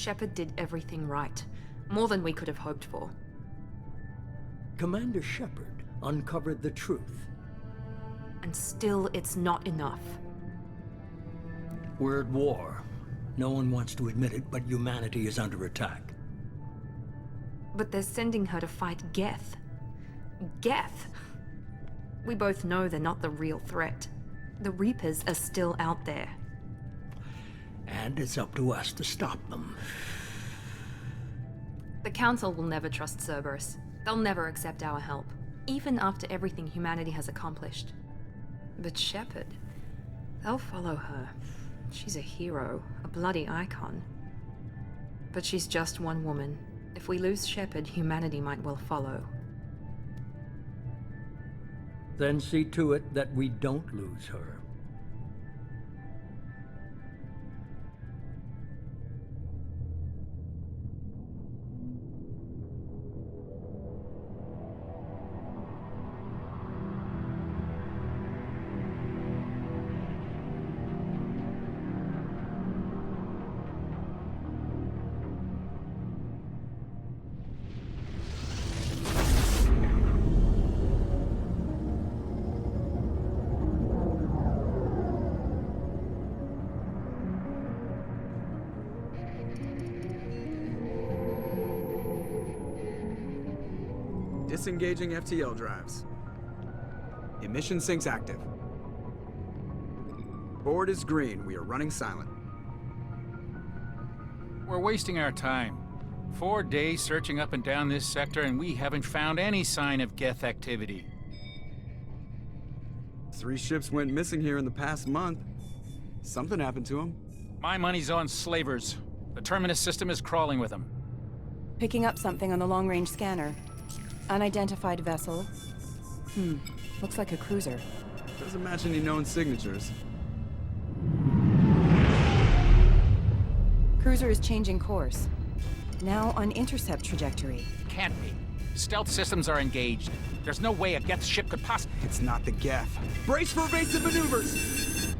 Shepard did everything right. More than we could have hoped for. Commander Shepard uncovered the truth. And still, it's not enough. We're at war. No one wants to admit it, but humanity is under attack. But they're sending her to fight Geth. Geth! We both know they're not the real threat. The Reapers are still out there. And it's up to us to stop them. The Council will never trust Cerberus. They'll never accept our help, even after everything humanity has accomplished. But Shepard, they'll follow her. She's a hero, a bloody icon. But she's just one woman. If we lose Shepard, humanity might well follow. Then see to it that we don't lose her. Disengaging FTL drives. Emission sinks active. Board is green. We are running silent. We're wasting our time. 4 days searching up and down this sector, and we haven't found any sign of Geth activity. 3 ships went missing here in the past month. Something happened to them. My money's on slavers. The Terminus system is crawling with them. Picking up something on the long-range scanner. Unidentified vessel. Looks like a cruiser. Doesn't match any known signatures. Cruiser is changing course. Now on intercept trajectory. Can't be. Stealth systems are engaged. There's no way a Geth ship could possibly... It's not the Geth. Brace for evasive maneuvers!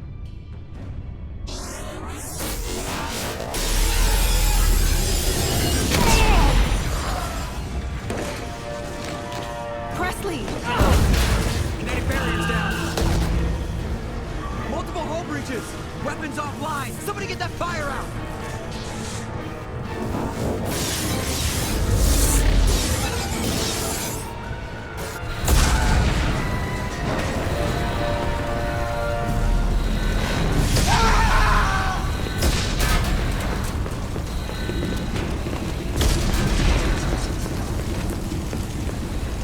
Kinetic barriers down. Multiple hull breaches. Weapons offline. Somebody get that fire out.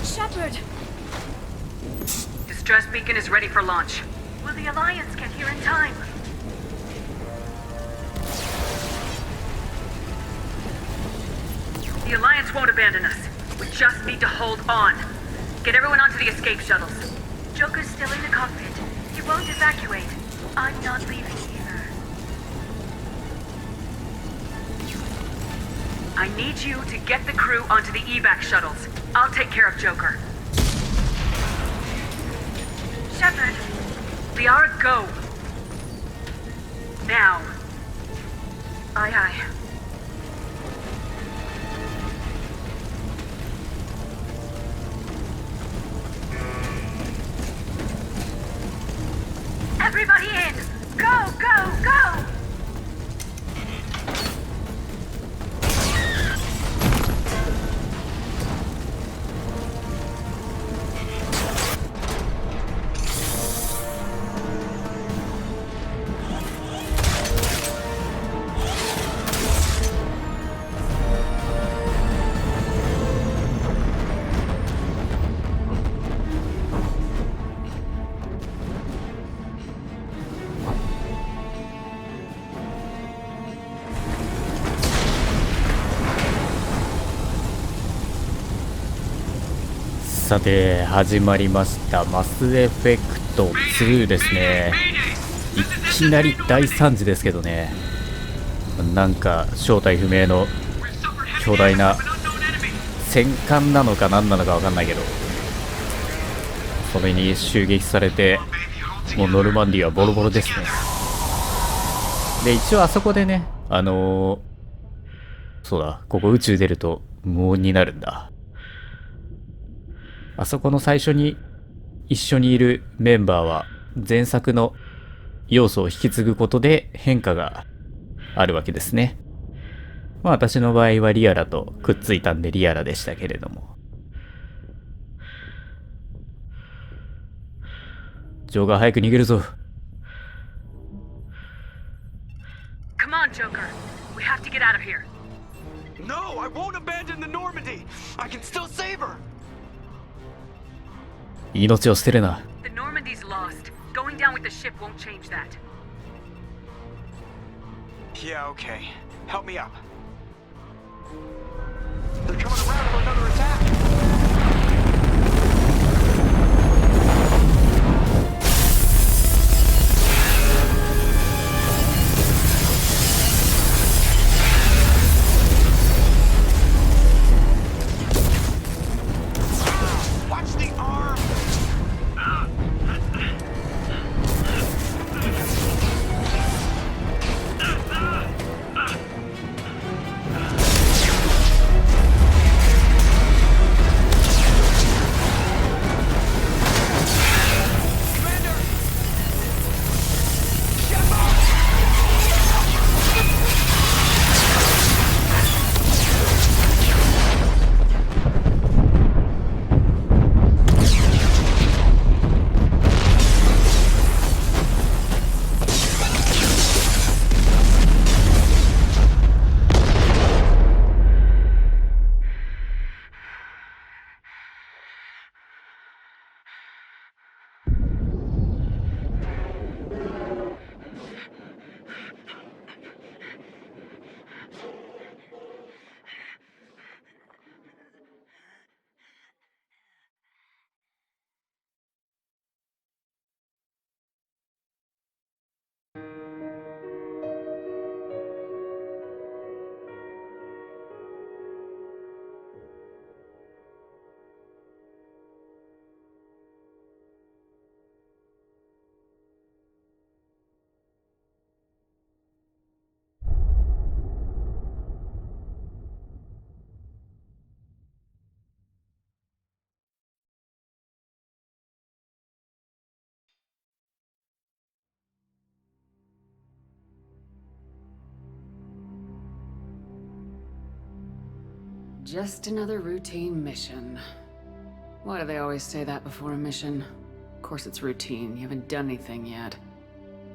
Shepard! Distress beacon is ready for launch. Will the Alliance get here in time? The Alliance won't abandon us. We just need to hold on. Get everyone onto the escape shuttles. Joker's still in the cockpit. He won't evacuate. I'm not leaving either. I need you to get the crew onto the evac shuttles. I'll take care of Joker. Shepard. Liara, go. Now. Aye, aye. Everybody in! Go, go, go!さて始まりましたマスエフェクト2ですね。いきなり大惨事ですけどね、なんか正体不明の巨大な戦艦なのか何なのか分かんないけど、それに襲撃されてもうノルマンディはボロボロですね。で一応あそこでねそうだ、ここ宇宙出ると無音になるんだ。あそこの最初に一緒にいるメンバーは前作の要素を引き継ぐことで変化があるわけですね。まあ私の場合はリアラとくっついたんでリアラでしたけれども。ジョーが早く逃げるぞ。Come on, Joker. We have to get out of here. No, I won't abandon the Normandy. I can still save her. 命を捨てるな。The Normandy's lost. Going down with the ship won't change that. Yeah, okay. Help me up. They're coming around for another attack. Just another routine mission. Why do they always say that before a mission? Of course it's routine. You haven't done anything yet.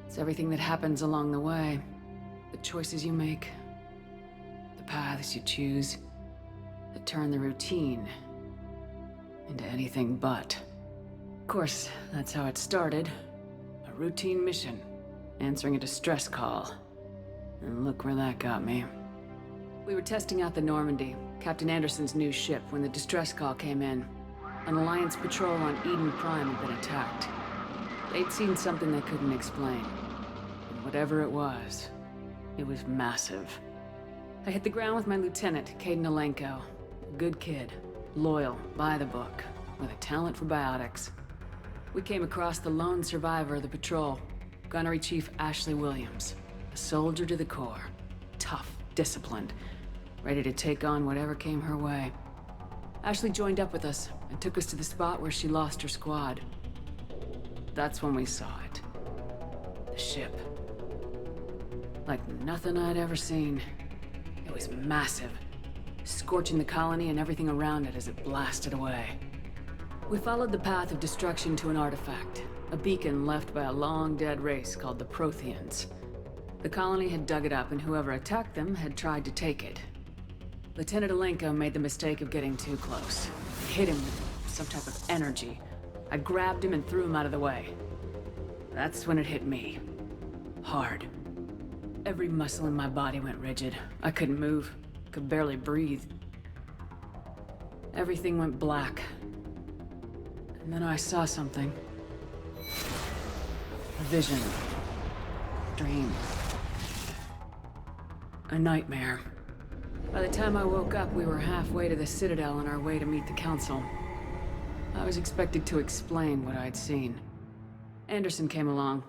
It's everything that happens along the way. The choices you make. The paths you choose. That turn the routine into anything but. Of course, that's how it started. A routine mission. Answering a distress call. And look where that got me. We were testing out the Normandy, Captain Anderson's new ship, when the distress call came in. An Alliance patrol on Eden Prime had been attacked. They'd seen something they couldn't explain. And whatever it was massive. I hit the ground with my lieutenant, Caden Alenko. A good kid, loyal, by the book, with a talent for biotics. We came across the lone survivor of the patrol, Gunnery Chief Ashley Williams. A soldier to the core. Tough, disciplined, ready to take on whatever came her way. Ashley joined up with us and took us to the spot where she lost her squad. That's when we saw it. The ship. Like nothing I'd ever seen. It was massive, scorching the colony and everything around it as it blasted away. We followed the path of destruction to an artifact, a beacon left by a long-dead race called the Protheans. The colony had dug it up, and whoever attacked them had tried to take it. Lieutenant Alenko made the mistake of getting too close. Hit him with some type of energy. I grabbed him and threw him out of the way. That's when it hit me. Hard. Every muscle in my body went rigid. I couldn't move. Could barely breathe. Everything went black. And then I saw something. A vision. Dream. A nightmare. By the time I woke up, we were halfway to the Citadel on our way to meet the Council. I was expected to explain what I'd seen. Anderson came along.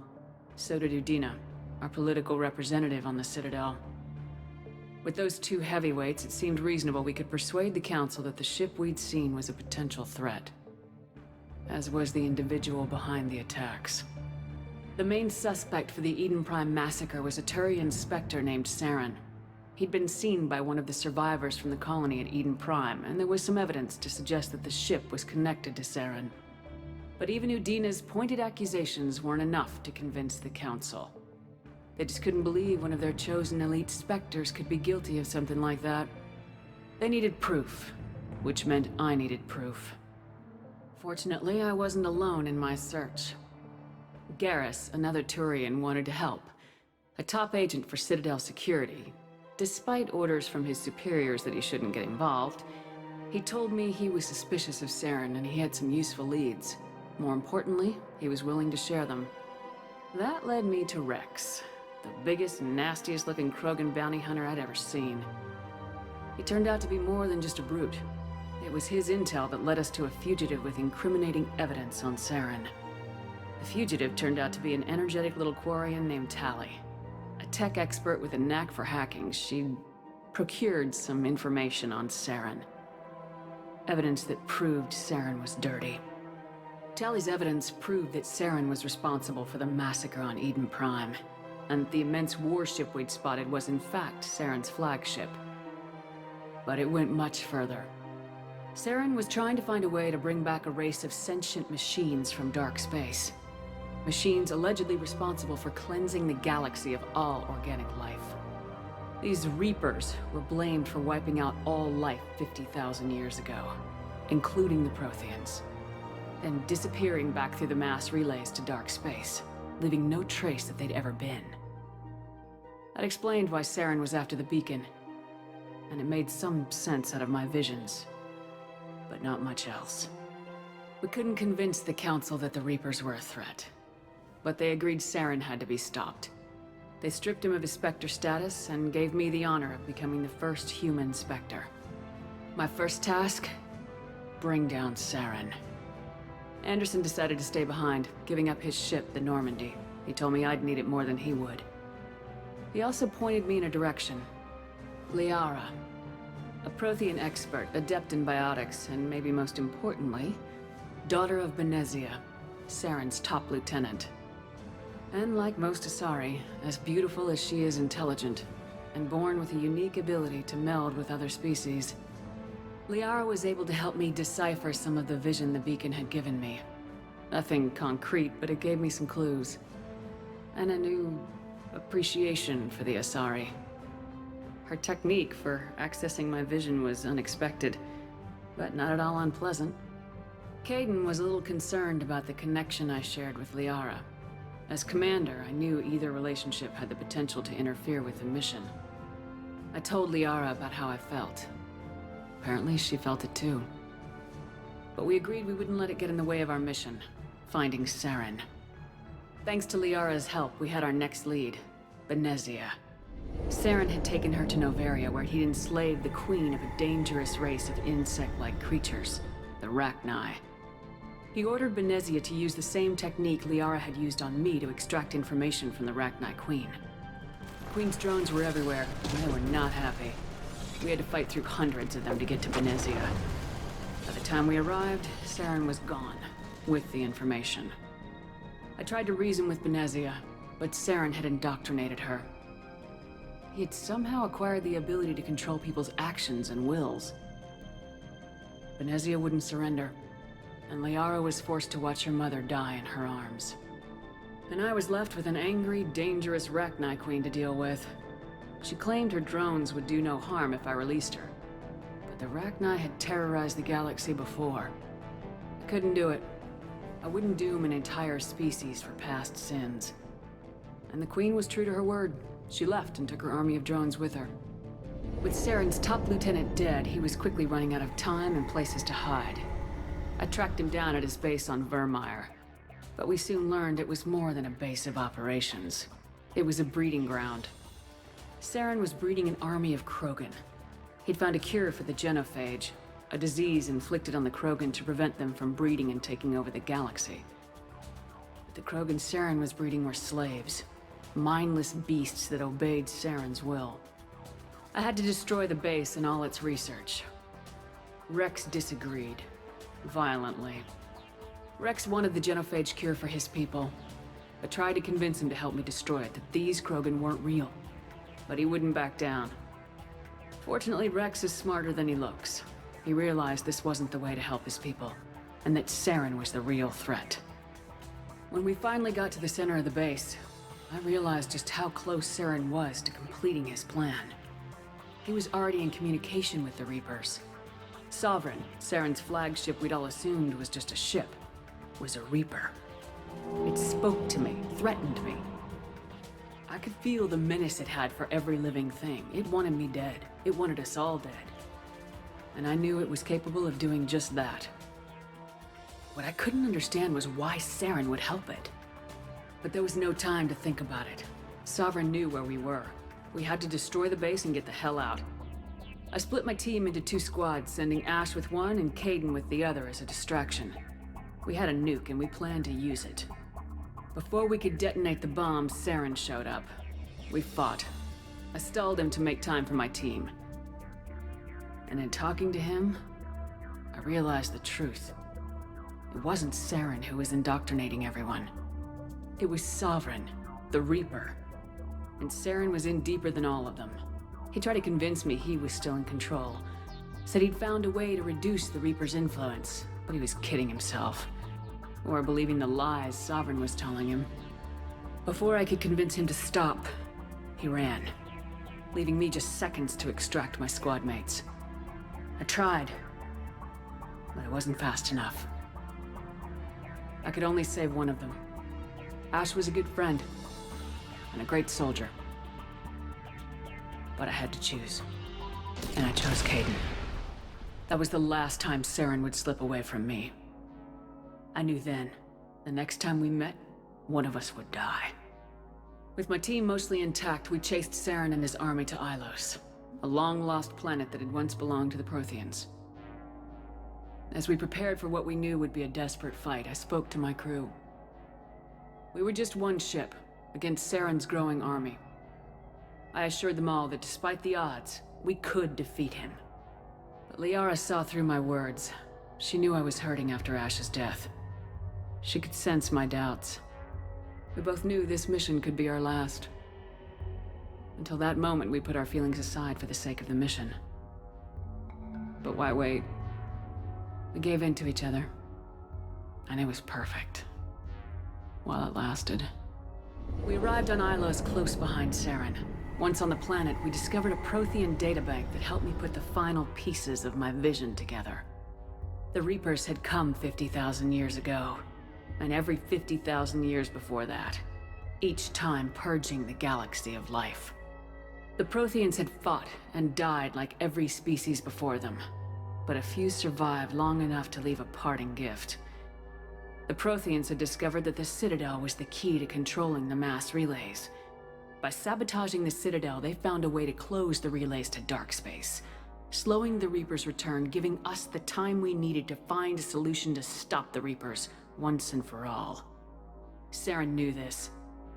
So did Udina, our political representative on the Citadel. With those two heavyweights, it seemed reasonable we could persuade the Council that the ship we'd seen was a potential threat. As was the individual behind the attacks. The main suspect for the Eden Prime massacre was a Turian Spectre named Saren. He'd been seen by one of the survivors from the colony at Eden Prime, and there was some evidence to suggest that the ship was connected to Saren. But even Udina's pointed accusations weren't enough to convince the Council. They just couldn't believe one of their chosen elite Spectres could be guilty of something like that. They needed proof, which meant I needed proof. Fortunately, I wasn't alone in my search. Garrus, another Turian, wanted to help. A top agent for Citadel Security. Despite orders from his superiors that he shouldn't get involved, he told me he was suspicious of Saren and he had some useful leads. More importantly, he was willing to share them. That led me to Rex, the biggest, nastiest looking Krogan bounty hunter I'd ever seen. He turned out to be more than just a brute. It was his intel that led us to a fugitive with incriminating evidence on Saren. The fugitive turned out to be an energetic little Quarian named Tally. A tech expert with a knack for hacking, she'd procured some information on Saren. Evidence that proved Saren was dirty. Tally's evidence proved that Saren was responsible for the massacre on Eden Prime, and the immense warship we'd spotted was in fact Saren's flagship. But it went much further. Saren was trying to find a way to bring back a race of sentient machines from dark space. Machines allegedly responsible for cleansing the galaxy of all organic life. These Reapers were blamed for wiping out all life 50,000 years ago, including the Protheans, then disappearing back through the mass relays to dark space, leaving no trace that they'd ever been. That explained why Saren was after the beacon, and it made some sense out of my visions, but not much else. We couldn't convince the Council that the Reapers were a threat. But they agreed Saren had to be stopped. They stripped him of his Spectre status and gave me the honor of becoming the first human Spectre. My first task? Bring down Saren. Anderson decided to stay behind, giving up his ship, the Normandy. He told me I'd need it more than he would. He also pointed me in a direction. Liara. A Prothean expert, adept in biotics, and maybe most importantly, daughter of Benezia, Saren's top lieutenant. And like most Asari, as beautiful as she is intelligent, and born with a unique ability to meld with other species, Liara was able to help me decipher some of the vision the beacon had given me. Nothing concrete, but it gave me some clues. And a new appreciation for the Asari. Her technique for accessing my vision was unexpected, but not at all unpleasant. Caden was a little concerned about the connection I shared with Liara. As commander, I knew either relationship had the potential to interfere with the mission. I told Liara about how I felt. Apparently, she felt it too. But we agreed we wouldn't let it get in the way of our mission, finding Saren. Thanks to Liara's help, we had our next lead, Benezia. Saren had taken her to Noveria, where he'd enslaved the queen of a dangerous race of insect-like creatures, the Rachni. He ordered Benezia to use the same technique Liara had used on me to extract information from the Rachni Queen. The Queen's drones were everywhere, and they were not happy. We had to fight through hundreds of them to get to Benezia. By the time we arrived, Saren was gone, with the information. I tried to reason with Benezia, but Saren had indoctrinated her. He had somehow acquired the ability to control people's actions and wills. Benezia wouldn't surrender, and Liara was forced to watch her mother die in her arms. And I was left with an angry, dangerous Rachni Queen to deal with. She claimed her drones would do no harm if I released her. But the Rachni had terrorized the galaxy before. I couldn't do it. I wouldn't doom an entire species for past sins. And the Queen was true to her word. She left and took her army of drones with her. With Saren's top lieutenant dead, he was quickly running out of time and places to hide. I tracked him down at his base on Vermeer, but we soon learned it was more than a base of operations. It was a breeding ground. Saren was breeding an army of Krogan. He'd found a cure for the genophage, a disease inflicted on the Krogan to prevent them from breeding and taking over the galaxy. But the Krogan Saren was breeding were slaves, mindless beasts that obeyed Saren's will. I had to destroy the base and all its research. Rex disagreed. Violently. Rex wanted the genophage cure for his people. I tried to convince him to help me destroy it, that these Krogan weren't real. But he wouldn't back down. Fortunately, Rex is smarter than he looks. He realized this wasn't the way to help his people, and that Saren was the real threat. When we finally got to the center of the base, I realized just how close Saren was to completing his plan. He was already in communication with the Reapers. Sovereign, Saren's flagship we'd all assumed was just a ship, was a Reaper. It spoke to me, threatened me. I could feel the menace it had for every living thing. It wanted me dead. It wanted us all dead. And I knew it was capable of doing just that. What I couldn't understand was why Saren would help it. But there was no time to think about it. Sovereign knew where we were. We had to destroy the base and get the hell out. I split my team into 2 squads, sending Ash with one and Caden with the other as a distraction. We had a nuke and we planned to use it. Before we could detonate the bomb, Saren showed up. We fought. I stalled him to make time for my team. And in talking to him, I realized the truth. It wasn't Saren who was indoctrinating everyone. It was Sovereign, the Reaper. And Saren was in deeper than all of them. He tried to convince me he was still in control. Said he'd found a way to reduce the Reaper's influence, but he was kidding himself. Or believing the lies Sovereign was telling him. Before I could convince him to stop, he ran, leaving me just seconds to extract my squad mates. I tried, but it wasn't fast enough. I could only save one of them. Ash was a good friend, and a great soldier. But I had to choose, and I chose Caden. That was the last time Saren would slip away from me. I knew then, the next time we met, one of us would die. With my team mostly intact, we chased Saren and his army to Ilos, a long-lost planet that had once belonged to the Protheans. As we prepared for what we knew would be a desperate fight, I spoke to my crew. We were just one ship, against Saren's growing army. I assured them all that despite the odds, we could defeat him. But Liara saw through my words. She knew I was hurting after Ash's death. She could sense my doubts. We both knew this mission could be our last. Until that moment, we put our feelings aside for the sake of the mission. But why wait? We gave in to each other. And it was perfect. While it lasted. We arrived on Ilos close behind Saren. Once on the planet, we discovered a Prothean databank that helped me put the final pieces of my vision together. The Reapers had come 50,000 years ago, and every 50,000 years before that, each time purging the galaxy of life. The Protheans had fought and died like every species before them, but a few survived long enough to leave a parting gift. The Protheans had discovered that the Citadel was the key to controlling the mass relays. By sabotaging the Citadel, they found a way to close the relays to dark space, slowing the Reapers' return, giving us the time we needed to find a solution to stop the Reapers once and for all. Saren knew this.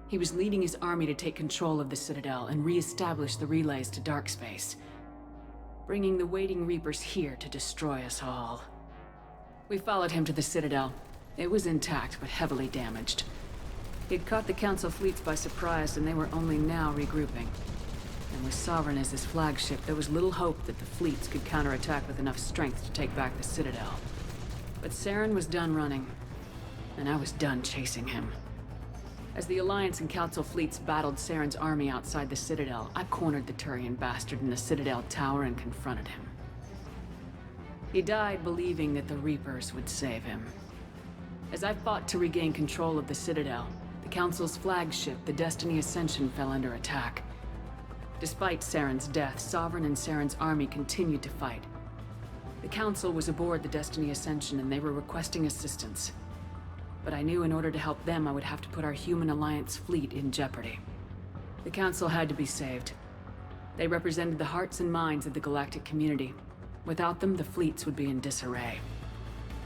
He was leading his army to take control of the Citadel and re-establish the relays to dark space, bringing the waiting Reapers here to destroy us all. We followed him to the Citadel. It was intact, but heavily damaged. He'd caught the Council fleets by surprise, and they were only now regrouping. And with Sovereign as his flagship, there was little hope that the fleets could counterattack with enough strength to take back the Citadel. But Saren was done running, and I was done chasing him. As the Alliance and Council fleets battled Saren's army outside the Citadel, I cornered the Turian bastard in the Citadel tower and confronted him. He died believing that the Reapers would save him. As I fought to regain control of the Citadel, the Council's flagship, the Destiny Ascension, fell under attack. Despite Saren's death, Sovereign and Saren's army continued to fight. The Council was aboard the Destiny Ascension and they were requesting assistance. But I knew in order to help them, I would have to put our human Alliance fleet in jeopardy. The Council had to be saved. They represented the hearts and minds of the galactic community. Without them, the fleets would be in disarray.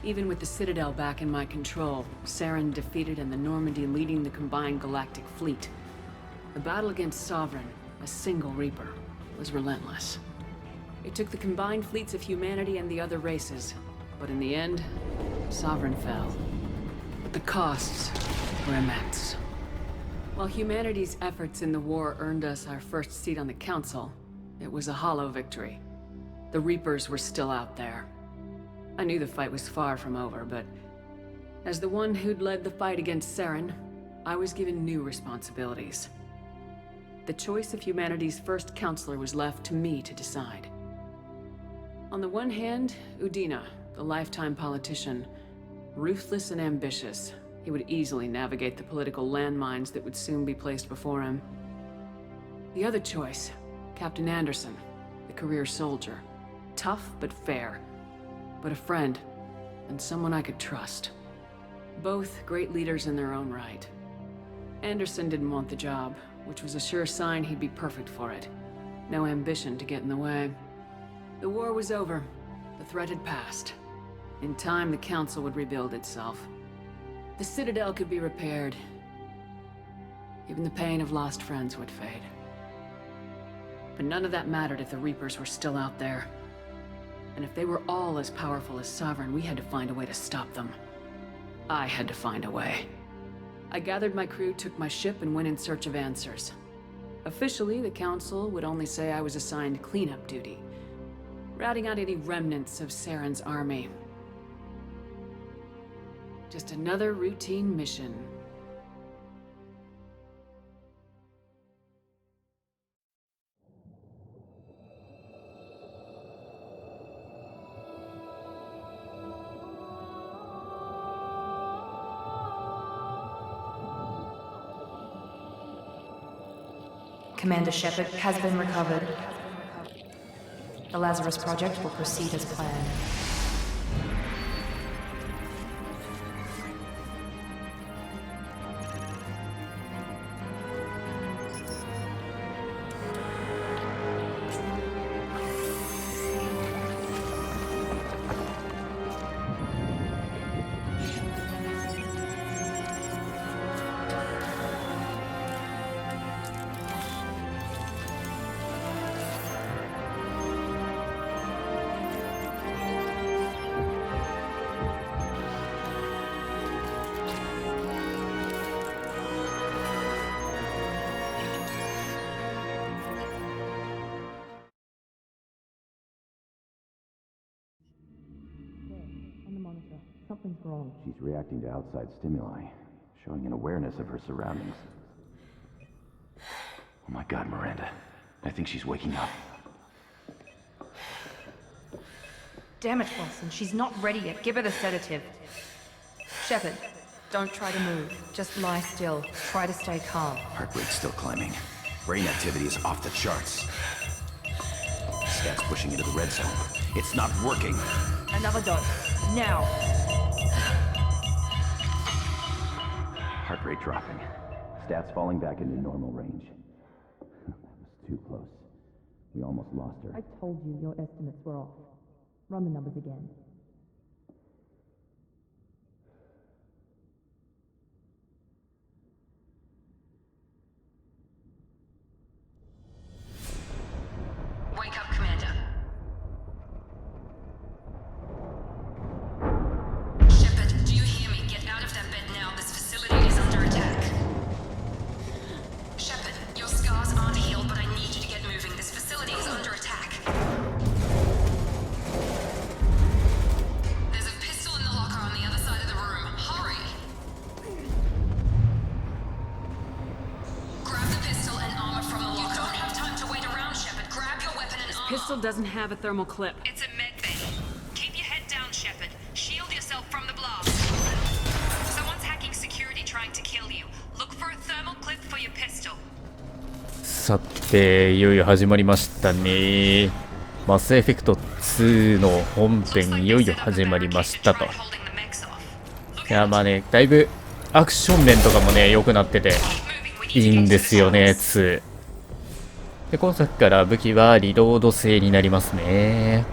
Even with the Citadel back in my control, Saren defeated and the Normandy leading the combined galactic fleet. The battle against Sovereign, a single Reaper, was relentless. It took the combined fleets of humanity and the other races, but in the end, Sovereign fell. But the costs were immense. While humanity's efforts in the war earned us our first seat on the Council, it was a hollow victory. The Reapers were still out there. I knew the fight was far from over, but as the one who'd led the fight against Saren, I was given new responsibilities. The choice of humanity's first counselor was left to me to decide. On the one hand, Udina, the lifetime politician, ruthless and ambitious. He would easily navigate the political landmines that would soon be placed before him. The other choice, Captain Anderson, the career soldier. Tough but fair, but a friend, and someone I could trust. Both great leaders in their own right. Anderson didn't want the job, which was a sure sign he'd be perfect for it. No ambition to get in the way. The war was over. The threat had passed. In time, the Council would rebuild itself. The Citadel could be repaired. Even the pain of lost friends would fade. But none of that mattered if the Reapers were still out there. And if they were all as powerful as Sovereign, we had to find a way to stop them. I had to find a way. I gathered my crew, took my ship, and went in search of answers. Officially, the Council would only say I was assigned cleanup duty, routing out any remnants of Saren's army. Just another routine mission. Commander Shepard has been recovered. The Lazarus Project will proceed as planned. Something's wrong. She's reacting to outside stimuli, showing an awareness of her surroundings. Oh my god, Miranda. I think she's waking up. Damn it, Wilson. She's not ready yet. Give her the sedative. Shepard, don't try to move. Just lie still. Try to stay calm. Heart rate's still climbing. Brain activity is off the charts. Stats pushing into the red zone. It's not working. Another dose. Now. Heart rate dropping. Stats falling back into normal range. That was too close. We almost lost her. I told you your estimates were off. Run the numbers again. Wake up, Commander. Shepard, do you hear me? Get out of that bed now. This facility is under attack. Shepard, your scars aren't healed, but I need you to get moving. This facility is under attack. There's a pistol in the locker on the other side of the room. Hurry! Grab the pistol and armor from the locker. You don't have time to wait around, Shepard. Grab your weapon and armor. Pistol doesn't have a thermal clip. It's a med bay. Keep your head down, Shepard. Shield yourself from the blast. Someone's hacking security trying to kill you. Look for a thermal clip for your pistol. さていよいよ始まりましたね。マスエフェクト2の本編いよいよ始まりましたと。いやまあね、だいぶアクション面とかもね良くなってていいんですよね2で。今作から武器はリロード性になりますね、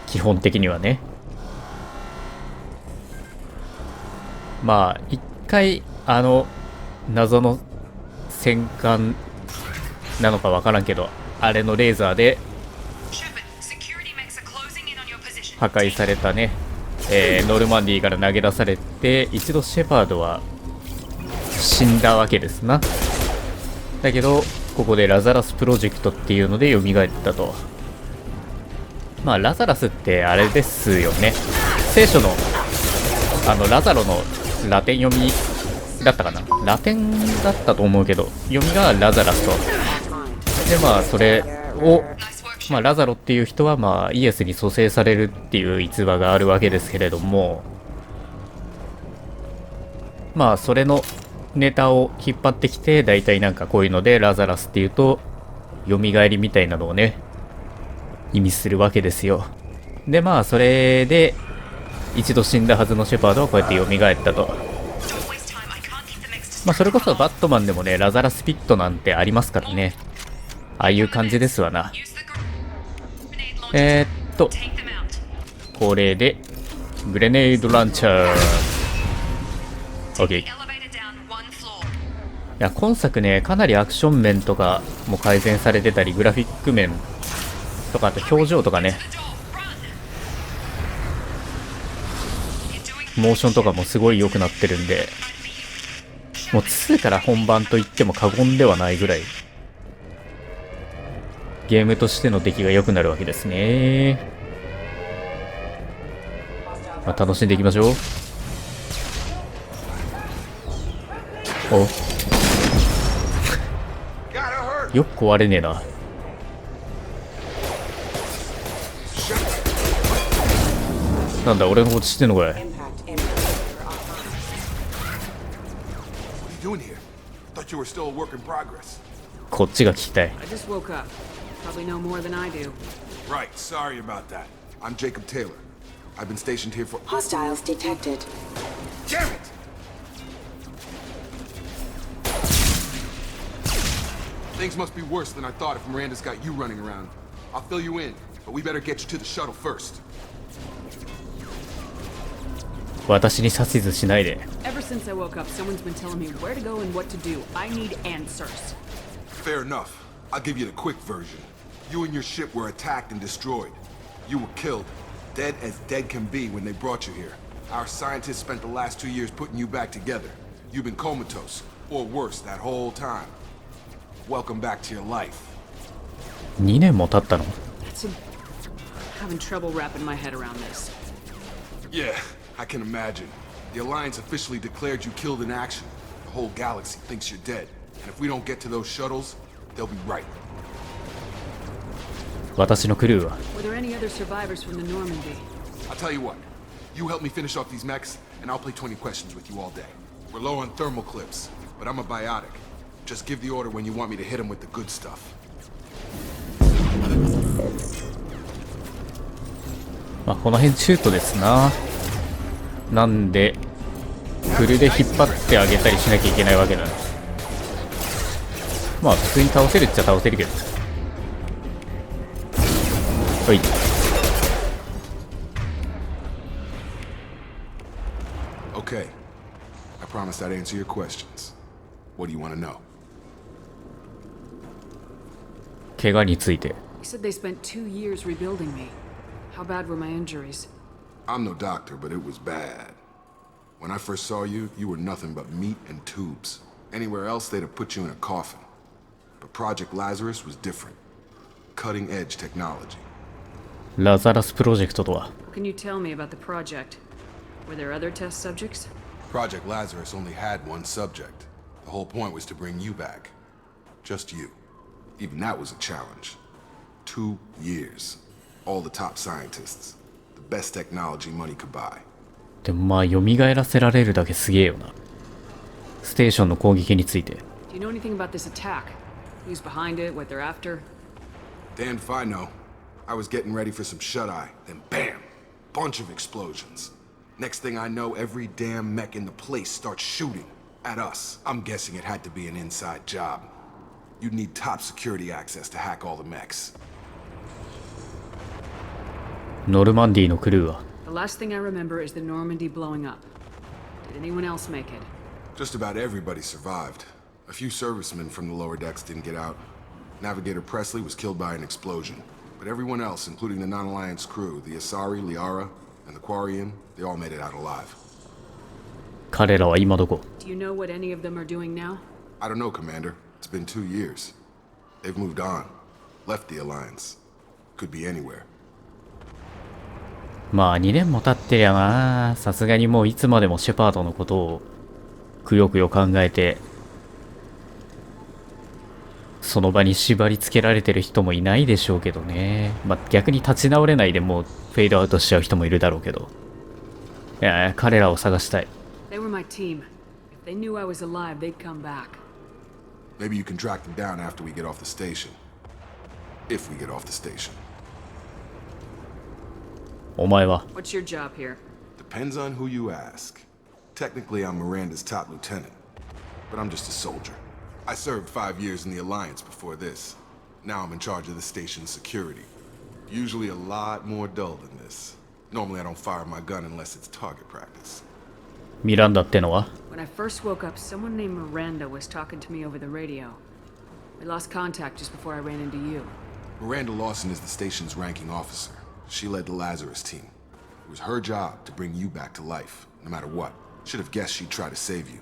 基本的にはね。まあ一回謎の戦艦なのかわからんけど、あれのレーザーで破壊されたね、ノルマンディーから投げ出されて、一度シェパードは死んだわけですな。だけどここでラザラスプロジェクトっていうので蘇ったと。まあラザラスってあれですよね、聖書のラザロのラテン読みだったかな、ラテンだったと思うけど、読みがラザラスと。でまあそれを、まあ、ラザロっていう人はまあイエスに蘇生されるっていう逸話があるわけですけれども、まあそれのネタを引っ張ってきて、大体なんかこういうのでラザラスっていうと蘇りみたいなのをね意味するわけですよ。でまあそれで一度死んだはずのシェパードはこうやって蘇ったと。まあそれこそバットマンでもねラザラスピットなんてありますからね、ああいう感じですわな。これでグレネードランチャー OK。 いや今作ねかなりアクション面とかも改善されてたり、グラフィック面とか、あと表情とかね、モーションとかもすごい良くなってるんで、もう2から本番と言っても過言ではないぐらいゲームとしての出来が良くなるわけですね。まあ、楽しんでいきましょう。およく壊れねえな。なんだ俺のこと知ってんのかい。こっちが聞きたい。Probably know more than I do. Right, sorry about that. I'm Jacob Taylor. I've been stationed here for... Hostiles detected. Damn it! Things must be worse than I thought if Miranda's got you running around. I'll fill you in, but we better get you to the shuttle first. 私に指図しないで。 Ever since I woke up, someone's been telling me where to go and what to do. I need answers. Fair enough. I'll give you the quick version. You and your ship were attacked and destroyed. You were killed, dead as dead can be when they brought you here. Our scientists spent the last 2 years putting you back together. You've been comatose, or worse, that whole time. Welcome back to your life. 2年も経ったの？ Having trouble wrapping my head around this. Yeah, I can imagine. The Alliance officially declared you killed in action. The whole galaxy thinks you're dead. And if we don't get to those shuttles, they'll be right. 私のクルーは Were there any other survivors from the Normandy? I'll tell you what. You help me finish off these mechs, and I'll play 20 questions with you all day. We're low on thermal clips, but I'm a biotic. Just give the order when you want me to hit them with the good stuff. まあこの辺中途ですな。なんでフルで引っ張ってあげたりしなきゃいけないわけだね。まあ普通に倒せるっちゃ倒せるけど。はい。Okay. I promised I'd answer your questions. What do you want to know? 怪我について。 You said they spent 2 years rebuilding me. How bad were my injuries? I'm no doctor, but it was bad. When I first saw you, you were nothing but meat and tubes. Anywhere else, they'd have put you in a coffin. But Project Lazarus was different. Cutting-edge technology. ラザラスプロジェクトとは。 Can you tell me about the project? Were there other test subjects? Project Lazarus only had one subject. The whole point was to bring you back. Just you. Even that was a challenge. 2 years. All the top scientists. The best technology money could buy. でもまあ蘇らせられるだけすげえよな。ステーションの攻撃について。 Do you know anything about this attack? Who's behind it? What they're after? Damned if I know. I was getting ready for some shut-eye, then bam! Bunch of explosions. Next thing I know, every damn mech in the place starts shooting at us. I'm guessing it had to be an inside job. You'd need top security access to hack all the mechs. ノルマンディーのクルーは The last thing I remember is the Normandy blowing up. Did anyone else make it? Just about everybody survived. A few servicemen from the lower decks didn't get out. Navigator Presley was killed by an explosion. But everyone else, including the non-Alliance crew, the Asari, Liara, and the Quarian, they all made it out alive. 彼らは今どこ？ Do you know what any of them are doing now? I don't know, Commander. It's been 2 years. They've moved on. Left the Alliance. Could be anywhere. まあ2年も経ってりゃな、さすがにもういつまでもシェパードのことをくよくよ考えて、その場に縛り付けられてる人もいないでしょうけどね。まあ逆に立ち直れないでもうフェードアウトしちゃう人もいるだろうけど。いや、彼らを探したい。They were my team. If they knew I was alive, they'd come back. Maybe you can track them down after we get off the station. If we get off the station. お前は What's your job here? Depends on who you ask. Technically, I'm Miranda's top lieutenant, but I'm just a soldier. I served 5 years in the Alliance before this. Now I'm in charge of the station's security. Usually a lot more dull than this. Normally I don't fire my gun unless it's target practice. ミランダってのは When I first woke up, someone named Miranda was talking to me over the radio. We lost contact just before I ran into you. Miranda Lawson is the station's ranking officer. She led the Lazarus team. It was her job to bring you back to life, no matter what. Should have guessed she'd try to save you.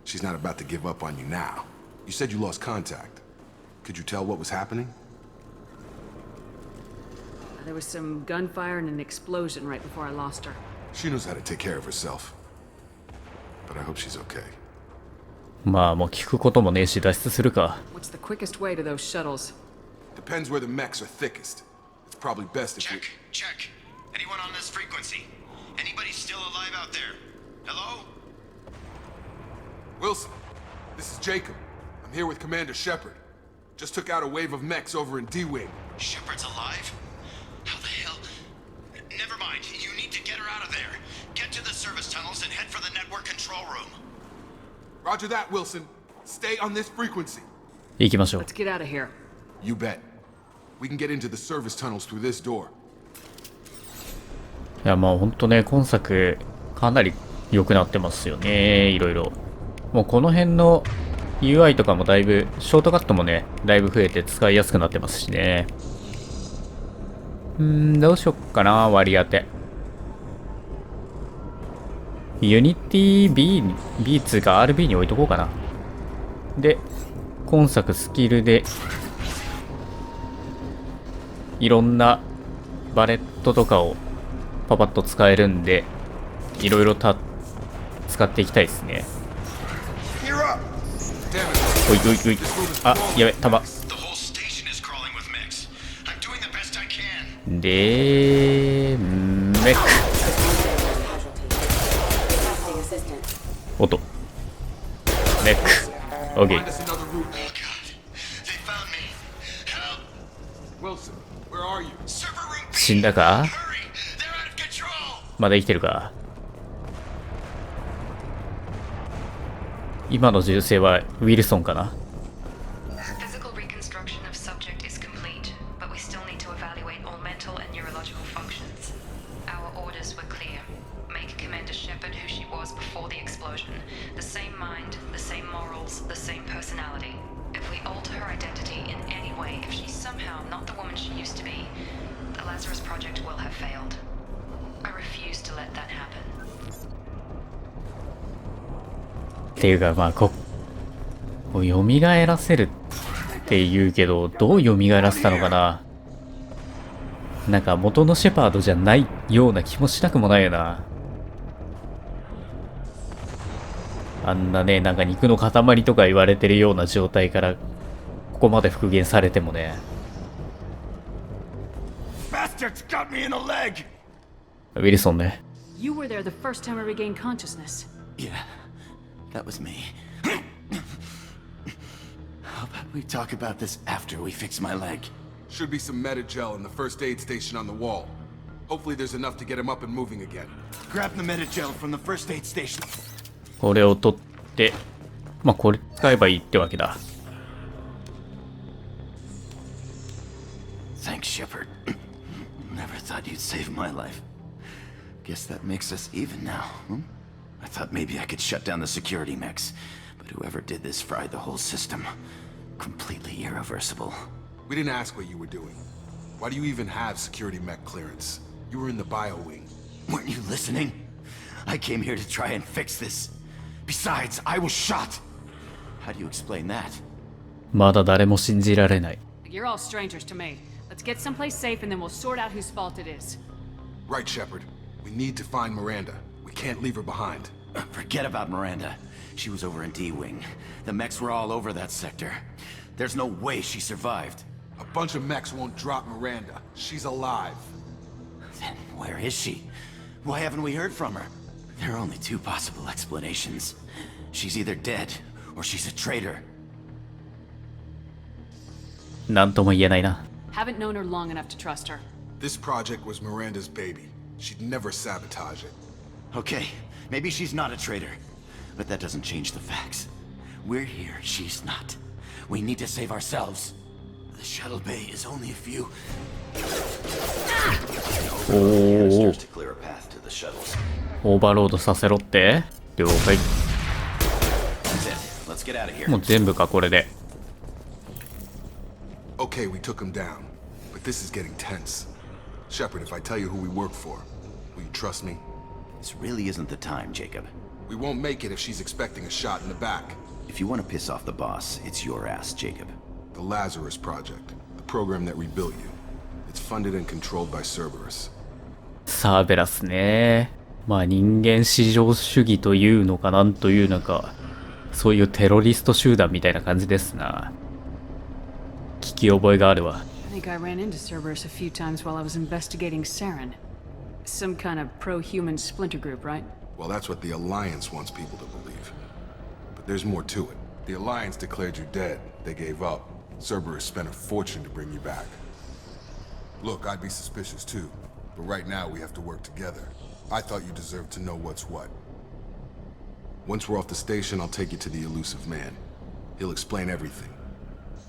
She's not about to give up on you now. You said you lost contact. Could you tell what was happening? There was some gunfire and an explosion right before I lost her. She knows how to take care of herself. But I hope she's okay. まあもう聞くこともねえし脱出するか。 What's the quickest way to those shuttles? Depends where the mechs are thickest. It's probably best if Check. Anyone on this frequency? Anybody still alive out there? Hello? Wilson, this is Jacob. I'm here with Commander Shepard. Just took out a wave of mechs over in D-Wing. Shepard's alive? How the hell? Never mind. You need to get her out of there. Get to the service tunnels and head for the network control room. Roger that, Wilson. Stay on this frequency. 行きましょう。 Let's get out of here. You bet. We can get into the service tunnels through this door. いやまあほんとね、今作かなり良くなってますよね、いろいろ。もうこの辺の UI とかもだいぶ、ショートカットもね、だいぶ増えて使いやすくなってますしね。どうしよっかな、割り当て。ユニティ B つうか RB に置いとこうかな。で、今作スキルで、いろんなバレットとかをパパッと使えるんで、いろいろ使っていきたいですね。おいおいおい。あ、やべ、弾。で、メック。音。メック。オッケー。死んだか？まだ生きてるか？今の銃声はウィルソンかな？ Physical reconstruction of subject is complete, but we still need to evaluate all mental and neurological functions. Our orders were clear. Make Commander Shepard who she was before the explosion. The same mind, the same morals, the same personality. If we alter her identity in any way, if she's somehow not the woman she used to be, the Lazarus Project will have failed. I refuse to let that happen. っていうかまあ蘇らせるって言うけど、どう蘇らせたのかな。なんか元のシェパードじゃないような気もしなくもないよな。あんなね、なんか肉の塊とか言われてるような状態からここまで復元されてもね。Bastards got me in the leg. ウィルソンね。 You were there the first time I regained consciousness. Yeah, that was me. How about we talk about this after we fix my leg? Should be some Medi-gel in the first aid station on the wall. Hopefully there's enough to get him up and moving again. Grab the Medi-gel from the first aid station. これを取って、まあこれ使えばいいってわけだ。Thanks, Shepard. Never thought you'd save my life. Guess that makes us even now. I thought maybe I could shut down the security mechs, but whoever did this fried the whole system. Completely irreversible. We didn't ask what you were doing. Why do you even have security mech clearance? You were in the bio wing. Weren't you listening? I came here to try and fix this. Besides, I was shot. How do you explain that? まだ誰も信じられない。You're all strangers to me. Let's get someplace safe and then we'll sort out whose fault it is. Right, Shepard. We need to find Miranda. We can't leave her behind. Forget about Miranda. She was over in D-Wing. The mechs were all over that sector. There's no way she survived. A bunch of mechs won't drop Miranda. She's alive. Then where is she? Why haven't we heard from her? There are only two possible explanations. She's either dead, or she's a traitor. なんとも言えないな。Haven't known her long enough to trust her. This project was Miranda's baby. She'd never sabotage it. Okay, maybe she's not a traitor. But that doesn't change the facts. We're here, she's not. We need to save ourselves. The shuttle bay is only a few... Oh. to clear a path to the shuttles. オーバーロードさせろって。了解。 That's it. Let's get out of here. もう全部かこれで。Okay, we took him down. But this is getting tense. Shepard, if I tell you who we work for, will you trust me? This really isn't the time, Jacob. We won't make it if she's expecting a shot in the back. If you want to piss off the boss, it's your ass, Jacob. The Lazarus Project, the program that rebuilt you. It's funded and controlled by Cerberus. サーベラスね。まあ人間至上主義というのかなんというのか、そういうテロリスト集団みたいな感じですな。聞き覚えがあるわ。I think I ran into Cerberus a few times while I was investigating Saren. Some kind of pro-human splinter group, right? Well, that's what the Alliance wants people to believe. But there's more to it. The Alliance declared you dead. They gave up. Cerberus spent a fortune to bring you back. Look, I'd be suspicious too. But right now we have to work together. I thought you deserved to know what's what. Once we're off the station, I'll take you to the elusive man. He'll explain everything.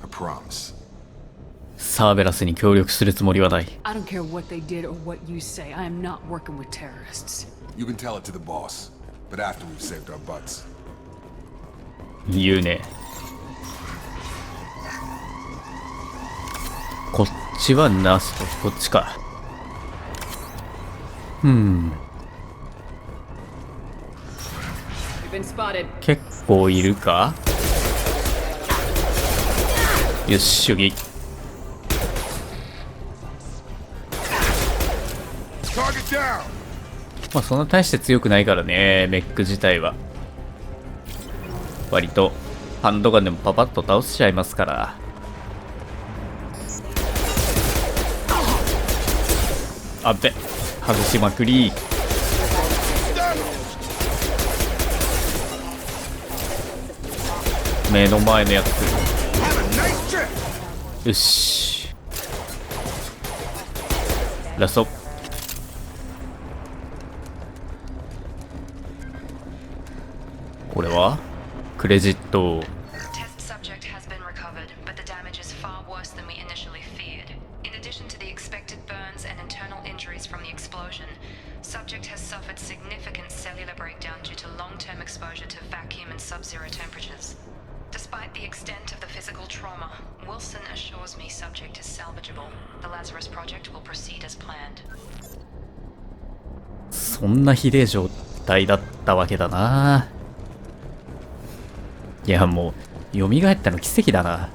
I promise. サーベラスに協力するつもりはない。I don't care what they did or what you say. I am not working with terrorists. You can tell it to the boss, but after we've saved our butts. 言うね。こっちはなしと、こっちか。You've been spotted. 結構いるか。よし、主義。まあそんな大して強くないからね、メック自体は。割とハンドガンでもパパッと倒しちゃいますから。あっべ、外しまくり。目の前のやつ。よし。ラスト。これはクレジット。Test subject has been recovered, but the damage is far worse than we initially feared. In addition to the expected burns and internal injuries from the explosion, subject has suffered significant cellular breakdown due to long-term exposure to vacuum and sub-zero temperatures. Despite the extent of the physical trauma, Wilson assures me subject is salvageable. The Lazarus project will proceed as planned. そんなひでえ状態だったわけだな。いやもう蘇ったの奇跡だな。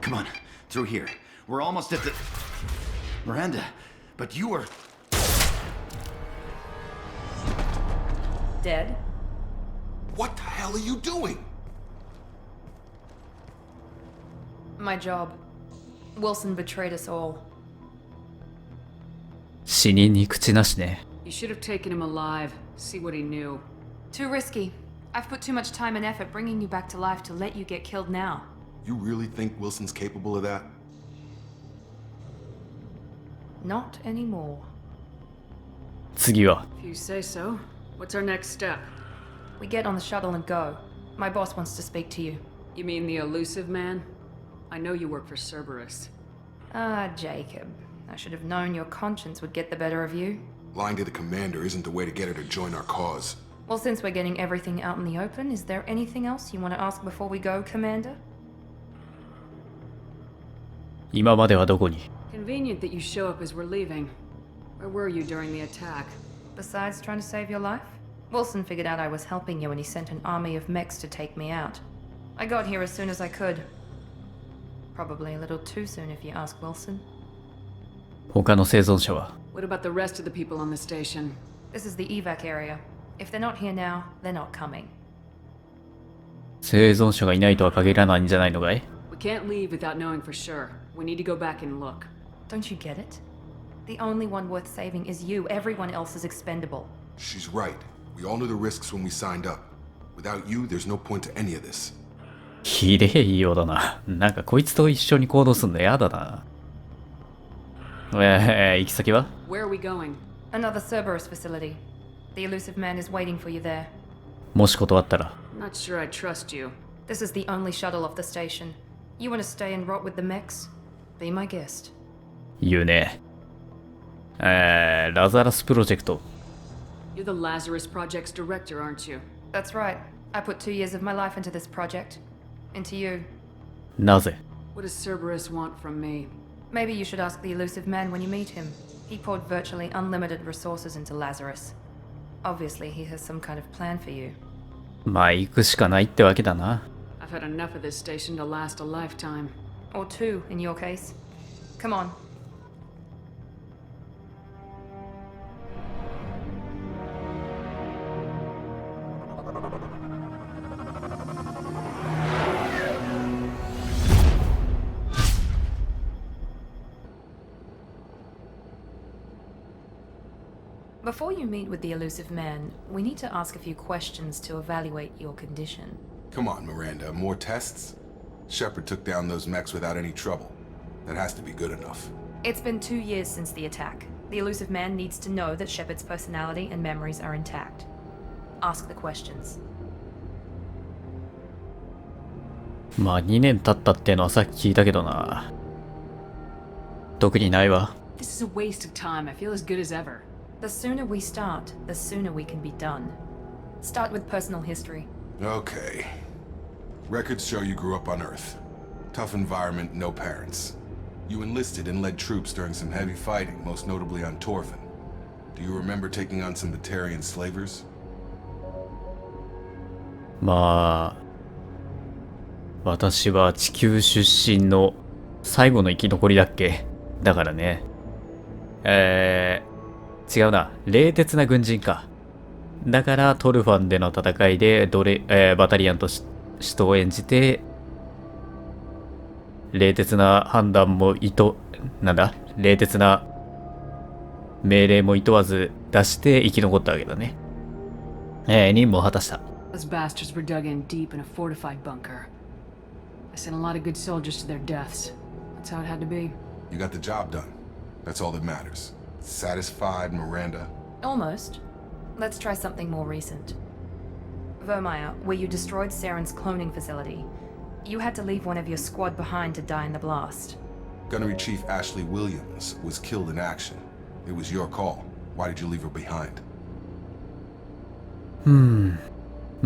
Come on, through here. We're almost at the... Miranda, but you were... Dead? What the hell are you doing? My job. Wilson betrayed us all. 死人に口なしね。You should have taken him alive. See what he knew. Too risky. I've put too much time and effort bringing you back to life to let you get killed now. You really think Wilson's capable of that? Not anymore. 次は If you say so. What's our next step? We get on the shuttle and go. My boss wants to speak to you. You mean the elusive man? I know you work for Cerberus. Ah, Jacob. I should have known your conscience would get the better of you. Lying to the commander isn't the way to get her to join our cause. Well, since we're getting everything out in the open, is there anything else you want to ask before we go, Commander? 今まではどこに？ Convenient that you show up as we're leaving. Where were you during the attack? Besides trying to save your life? Wilson figured out I was helping you and he sent an army of mechs to take me out. I got here as soon as I could. Probably a little too soon if you ask Wilson. 他の生存者は？ What about the rest of the people on the station? This is the evac area. If they're not here now, they're not coming. 生存者がいないとは限らないんじゃないのかい？ We can't leave without knowing for sure. We need to go back and look. Don't you get it? The only one worth saving is you. Everyone else is expendable. She's right. We all knew the risks when we signed up. Without you, there's no point to any of this. ひでえ言いようだな。なんかこいつと一緒に行動すんのやだな。行き先は？ Where are we going? Another Cerberus facility. The elusive man is waiting for you there. もし断ったら？ I'm not sure I trust you. This is the only shuttle off the station. You want to stay and rot with the mechs? Be my guest. 言うね。ラザラスプロジェクト。You're the Lazarus Project's director, aren't you? That's right. I put 2 years of my life into this project. Into you. なぜ？ What does Cerberus want from me? Maybe you should ask the elusive man when you meet him. He poured virtually unlimited resources into Lazarus. Obviously, he has some kind of plan for you. まあ行くしかないってわけだな。I've had enough of this station to last a lifetime. Or 2, in your case. Come on. Before you meet with the elusive man, we need to ask a few questions to evaluate your condition. Come on, Miranda, more tests? Shepard took down those mechs without any trouble. That has to be good enough. It's been 2 years since the attack. The elusive man needs to know that Shepard's personality and memories are intact. Ask the questions. まあ2年経ったってのはさっき聞いたけどな。特にないわ。 This is a waste of time. I feel as good as ever. The sooner we start, the sooner we can be done. Start with personal history. Okay. Records show you grew up on Earth. Tough environment, no parents. You enlisted and led troops during some heavy fighting, most notably on Torfin. Do you remember taking on some Batarian slavers? まあ私は地球出身の最後の生き残りだっけ？だからね。違うな。冷徹な軍人か。だからトルファンでの戦いでバタリアンと人を演じて、冷徹な判断も冷徹な命令も厭わず出して生き残ったわけだね。任務を果たした。Those bastards were dug in deep in a fortified bunker. I sent a lot of good soldiers to their deaths. That's how it had to be. You got the job done. That's all that matters. Satisfied, Miranda? Almost. Let's try something more recent. Vermeer, where you destroyed Saren's cloning facility. You had to leave one of your squad behind to die in the blast. Gunnery Chief Ashley Williams was killed in action. It was your call. Why did you leave her behind?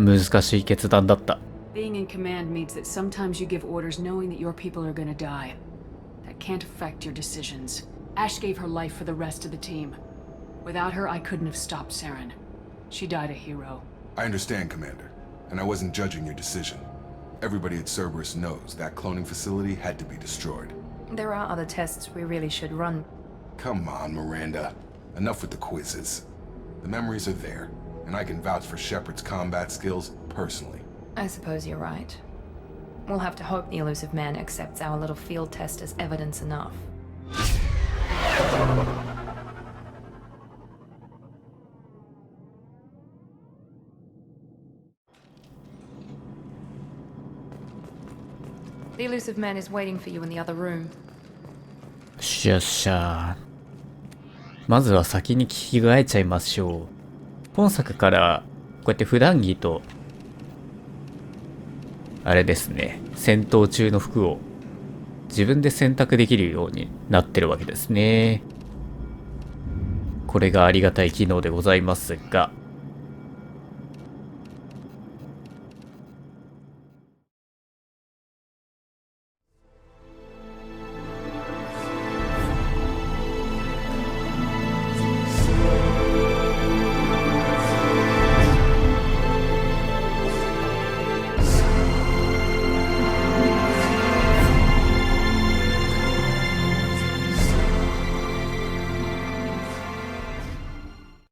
難しい決断だった。 Being in command means that sometimes you give orders knowing that your people are gonna die. That can't affect your decisions. Ash gave her life for the rest of the team. Without her, I couldn't have stopped Saren. She died a hero. I understand, Commander, and I wasn't judging your decision. Everybody at Cerberus knows that cloning facility had to be destroyed. There are other tests we really should run. Come on, Miranda. Enough with the quizzes. The memories are there, and I can vouch for Shepard's combat skills personally. I suppose you're right. We'll have to hope the elusive man accepts our little field test as evidence enough. The elusive man is waiting for you in the other room. しゃっしゃ。まずは先に着替えちゃいましょう。本作からこうやって普段着とあれですね、戦闘中の服を自分で選択できるようになってるわけですね。これがありがたい機能でございますが、